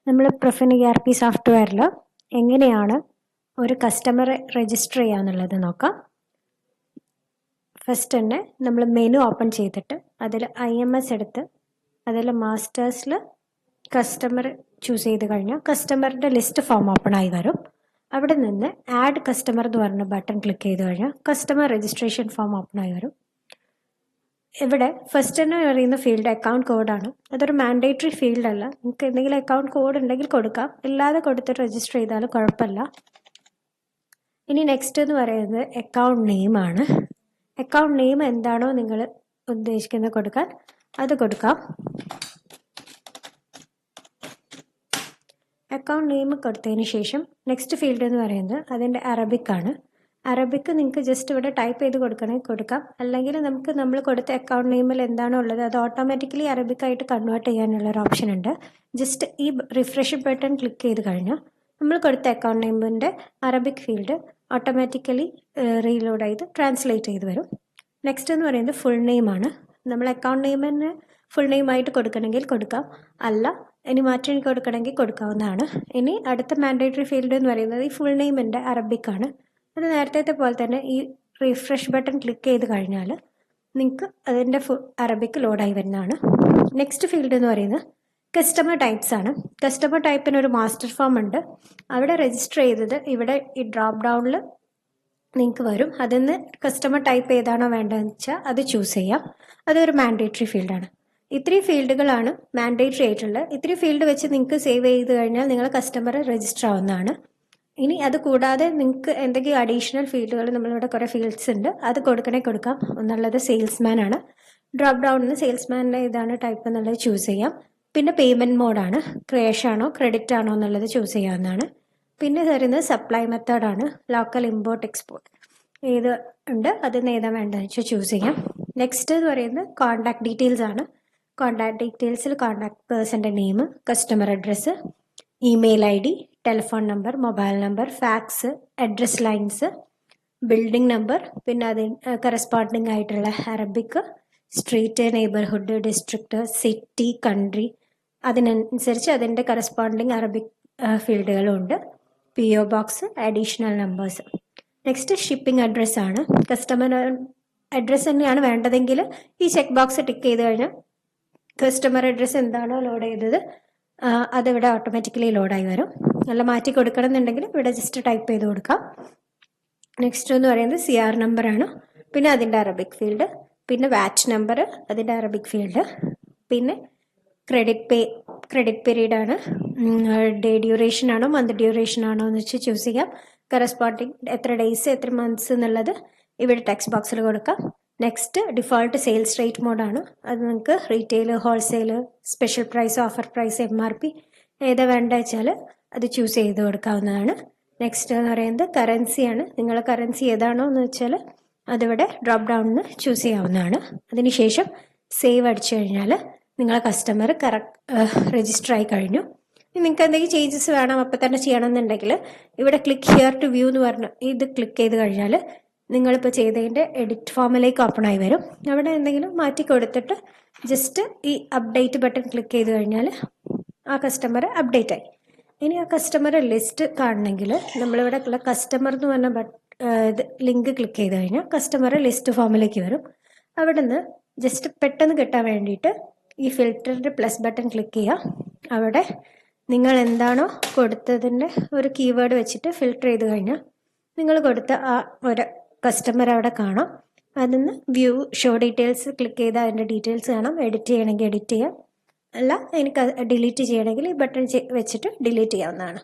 നമ്മൾ profane ERP സോഫ്റ്റ്വെയറിൽ എങ്ങനെയാണ് ഒരു കസ്റ്റമറെ രജിസ്റ്റർ ചെയ്യാന്നുള്ളത് നോക്കാം. ഫസ്റ്റ് തന്നെ നമ്മൾ മെനു ഓപ്പൺ ചെയ്തിട്ട് അതിൽ IMS എടുത്ത് അതിൽ മാസ്റ്റേഴ്സിൽ കസ്റ്റമർ ചൂസ് ചെയ്ത് കഴിഞ്ഞാൽ കസ്റ്റമറിൻ്റെ ലിസ്റ്റ് ഫോം ഓപ്പൺ ആയി വരും. അവിടെ നിന്ന് ആഡ് കസ്റ്റമർ എന്ന് പറഞ്ഞ ബട്ടൺ ക്ലിക്ക് ചെയ്ത് കഴിഞ്ഞാൽ കസ്റ്റമർ രജിസ്ട്രേഷൻ ഫോം ഓപ്പൺ ആയി വരും. ഇവിടെ ഫസ്റ്റ് തന്നെ അറിയുന്ന ഫീൽഡ് അക്കൗണ്ട് കോഡാണ്. അതൊരു മാൻഡേറ്ററി ഫീൽഡ് അല്ല. നിങ്ങൾക്ക് എന്തെങ്കിലും അക്കൗണ്ട് കോഡ് ഉണ്ടെങ്കിൽ കൊടുക്കാം, ഇല്ലാതെ കൊടുത്തിട്ട് രജിസ്റ്റർ ചെയ്താലും കുഴപ്പമില്ല. ഇനി നെക്സ്റ്റ് എന്ന് പറയുന്നത് അക്കൗണ്ട് നെയിമാണ്. അക്കൗണ്ട് നെയിം എന്താണോ നിങ്ങൾ ഉദ്ദേശിക്കുന്നത് കൊടുക്കാൻ അത് കൊടുക്കാം. അക്കൗണ്ട് നെയിം കൊടുത്തതിന് ശേഷം നെക്സ്റ്റ് ഫീൽഡ് എന്ന് പറയുന്നത് അതിൻ്റെ അറബിക്കാണ്. അറബിക്ക് നിങ്ങൾക്ക് ജസ്റ്റ് ഇവിടെ ടൈപ്പ് ചെയ്ത് കൊടുക്കണമെങ്കിൽ കൊടുക്കാം, അല്ലെങ്കിൽ നമുക്ക് നമ്മൾ കൊടുത്ത അക്കൗണ്ട് നെയിമിൽ എന്താണോ ഉള്ളത് അത് ഓട്ടോമാറ്റിക്കലി അറബിക്കായിട്ട് കൺവേർട്ട് ചെയ്യാനുള്ളൊരു ഓപ്ഷൻ ഉണ്ട്. ജസ്റ്റ് ഈ റിഫ്രഷ് ബട്ടൺ ക്ലിക്ക് ചെയ്ത് കഴിഞ്ഞാൽ നമ്മൾ കൊടുത്ത അക്കൗണ്ട് നെയിമിൻ്റെ അറബിക് ഫീൽഡ് ഓട്ടോമാറ്റിക്കലി റീലോഡ് ചെയ്ത് ട്രാൻസ്ലേറ്റ് ചെയ്ത് വരും. നെക്സ്റ്റ് എന്ന് പറയുന്നത് ഫുൾ നെയിമാണ്. നമ്മൾ അക്കൗണ്ട് നെയിമിന് ഫുൾ നെയിമായിട്ട് കൊടുക്കണമെങ്കിൽ കൊടുക്കാം, അല്ല ഇനി മാറ്റി കൊടുക്കണമെങ്കിൽ കൊടുക്കാവുന്നതാണ്. ഇനി അടുത്ത മാൻഡേറ്ററി ഫീൽഡ് എന്ന് പറയുന്നത് ഈ ഫുൾ നെയിമിൻ്റെ അറബിക്കാണ്. അത് നേരത്തെ പോലെ തന്നെ ഈ റിഫ്രഷ് ബട്ടൺ ക്ലിക്ക് ചെയ്ത് കഴിഞ്ഞാൽ നിങ്ങൾക്ക് അതിൻ്റെ അറബിക്ക് ലോഡായി വരുന്നതാണ്. നെക്സ്റ്റ് ഫീൽഡ് എന്ന് പറയുന്നത് കസ്റ്റമർ ടൈപ്സ് ആണ്. കസ്റ്റമർ ടൈപ്പിനൊരു മാസ്റ്റർ ഫോം ഉണ്ട്. അവിടെ രജിസ്റ്റർ ചെയ്തത് ഇവിടെ ഈ ഡ്രോപ്പ് ഡൗണിൽ നിങ്ങൾക്ക് വരും. അതിൽ നിന്ന് കസ്റ്റമർ ടൈപ്പ് ഏതാണോ വേണ്ടതെന്ന് വെച്ചാൽ അത് ചൂസ് ചെയ്യാം. അതൊരു മാൻഡേറ്ററി ഫീൽഡാണ്. ഇത്രയും ഫീൽഡുകളാണ് മാൻഡേറ്ററി ആയിട്ടുള്ളത്. ഇത്രയും ഫീൽഡ് വെച്ച് നിങ്ങൾക്ക് സേവ് ചെയ്ത് കഴിഞ്ഞാൽ നിങ്ങൾ കസ്റ്റമർ രജിസ്റ്റർ ആവുന്നതാണ്. ഇനി അത് കൂടാതെ നിങ്ങൾക്ക് എന്തെങ്കിലും അഡീഷണൽ ഫീൽഡുകൾ, നമ്മളിവിടെ കുറേ ഫീൽഡ്സ് ഉണ്ട്, അത് കൊടുക്കാം. എന്നുള്ളത് സെയിൽസ്മാൻ ആണ്. ഡ്രോപ്പ് ഡൗണിൽ സെയിൽസ്മാൻ്റെ ഇതാണ് ടൈപ്പ് എന്നുള്ളത് ചൂസ് ചെയ്യാം. പിന്നെ പേയ്മെൻറ്റ് മോഡാണ്, ക്യാഷ് ആണോ ക്രെഡിറ്റ് ആണോ എന്നുള്ളത് ചൂസ് ചെയ്യാവുന്നതാണ്. പിന്നെ തരുന്നത് സപ്ലൈ മെത്തേഡാണ്, ലോക്കൽ ഇമ്പോർട്ട് എക്സ്പോർട്ട് ഏത് ഉണ്ട്, അതിന് ഏതാ വേണ്ടതെന്ന് വെച്ചാൽ ചൂസ് ചെയ്യാം. നെക്സ്റ്റ് എന്ന് പറയുന്നത് കോൺടാക്ട് ഡീറ്റെയിൽസ് ആണ്. കോൺടാക്ട് ഡീറ്റെയിൽസിൽ കോൺടാക്ട് പേഴ്സൻ്റെ name, customer address, email ID, telephone number, mobile number, fax, address lines, building number, പിന്നെ അതിന് കറസ്പോണ്ടിങ് ആയിട്ടുള്ള Arabic, street, neighbourhood, district, city, country, അതിനനുസരിച്ച് അതിൻ്റെ കറസ്പോണ്ടിങ് അറബിക് ഫീൽഡുകളും ഉണ്ട്. PO box, additional numbers. Next shipping address ആണ്. Customer address തന്നെയാണ് വേണ്ടതെങ്കിൽ ഈ ചെക്ക് ബോക്സ് ടിക്ക് ചെയ്ത് കഴിഞ്ഞാൽ കസ്റ്റമർ അഡ്രസ്സ് എന്താണോ ലോഡ് ചെയ്തത് അതിവിടെ ഓട്ടോമാറ്റിക്കലി ലോഡായി വരും. നല്ല മാറ്റി കൊടുക്കണം എന്നുണ്ടെങ്കിൽ ഇവിടെ ജസ്റ്റ് ടൈപ്പ് ചെയ്ത് കൊടുക്കാം. നെക്സ്റ്റ് എന്ന് പറയുന്നത് CR നമ്പറാണ്. പിന്നെ അതിൻ്റെ അറബിക് ഫീൽഡ്, പിന്നെ VAT നമ്പർ, അതിൻ്റെ അറബിക് ഫീൽഡ്, പിന്നെ ക്രെഡിറ്റ് പീരീഡ് ആണ്. ഡേ ഡ്യൂറേഷൻ ആണോ മന്ത് ഡ്യൂറേഷൻ ആണോ എന്ന് വെച്ച് ചൂസ് ചെയ്യാം. കറസ്പോണ്ടിങ് എത്ര ഡേയ്സ് എത്ര മന്ത്സ് എന്നുള്ളത് ഇവിടെ ടെക്സ്റ്റ് ബോക്സിൽ കൊടുക്കാം. നെക്സ്റ്റ് ഡിഫോൾട്ട് സെയിൽസ് റേറ്റ് മോഡാണ്. അത് നിങ്ങൾക്ക് retail, wholesale, special price, offer price, MRP ഏതാ വേണ്ട വെച്ചാൽ അത് ചൂസ് ചെയ്ത് കൊടുക്കാവുന്നതാണ്. നെക്സ്റ്റ് എന്ന് പറയുന്നത് കറൻസിയാണ്. നിങ്ങളെ കറൻസി ഏതാണോ എന്ന് വെച്ചാൽ അതിവിടെ ഡ്രോപ്പ് ഡൗണിൽ ചൂസ് ചെയ്യാവുന്നതാണ്. അതിനുശേഷം സേവ് അടിച്ചു കഴിഞ്ഞാൽ നിങ്ങളെ കസ്റ്റമർ രജിസ്റ്റർ ആയി കഴിഞ്ഞു. നിങ്ങൾക്ക് എന്തെങ്കിലും ചേഞ്ചസ് വേണം അപ്പം തന്നെ ചെയ്യണമെന്നുണ്ടെങ്കിൽ ഇവിടെ ക്ലിക്ക് ഹിയർ ടു വ്യൂ എന്ന് പറഞ്ഞ് ഇത് ക്ലിക്ക് ചെയ്ത് കഴിഞ്ഞാൽ നിങ്ങളിപ്പോൾ ചെയ്തതിൻ്റെ എഡിറ്റ് ഫോമിലേക്ക് ഓപ്പൺ ആയി വരും. അവിടെ എന്തെങ്കിലും മാറ്റി കൊടുത്തിട്ട് ജസ്റ്റ് ഈ അപ്ഡേറ്റ് ബട്ടൺ ക്ലിക്ക് ചെയ്ത് കഴിഞ്ഞാൽ ആ കസ്റ്റമർ അപ്ഡേറ്റ് ആയി. ഇനി ആ കസ്റ്റമർ ലിസ്റ്റ് കാണണമെങ്കിൽ നമ്മളിവിടെ ഉള്ള കസ്റ്റമർ എന്ന് പറഞ്ഞ ഇത് ലിങ്ക് ക്ലിക്ക് ചെയ്ത് കഴിഞ്ഞാൽ കസ്റ്റമർ ലിസ്റ്റ് ഫോമിലേക്ക് വരും. അവിടെ നിന്ന് ജസ്റ്റ് പെട്ടെന്ന് കിട്ടാൻ വേണ്ടിയിട്ട് ഈ ഫിൽറ്ററിൻ്റെ പ്ലസ് ബട്ടൺ ക്ലിക്ക് ചെയ്യുക. അവിടെ നിങ്ങൾ എന്താണോ കൊടുത്തതിൻ്റെ ഒരു കീവേഡ് വെച്ചിട്ട് ഫിൽറ്റർ ചെയ്ത് കഴിഞ്ഞാൽ നിങ്ങൾ കൊടുത്ത ആ ഒരു കസ്റ്റമർ അവിടെ കാണാം. അതിന്ന് വ്യൂ ഷോ ഡീറ്റെയിൽസ് ക്ലിക്ക് ചെയ്താൽ അതിൻ്റെ ഡീറ്റെയിൽസ് കാണാം. എഡിറ്റ് ചെയ്യണമെങ്കിൽ എഡിറ്റ് ചെയ്യാം, അല്ല എനിക്ക് ഡിലീറ്റ് ചെയ്യണമെങ്കിൽ ഈ ബട്ടൺ വെച്ചിട്ട് ഡിലീറ്റ് ചെയ്യാവുന്നതാണ്.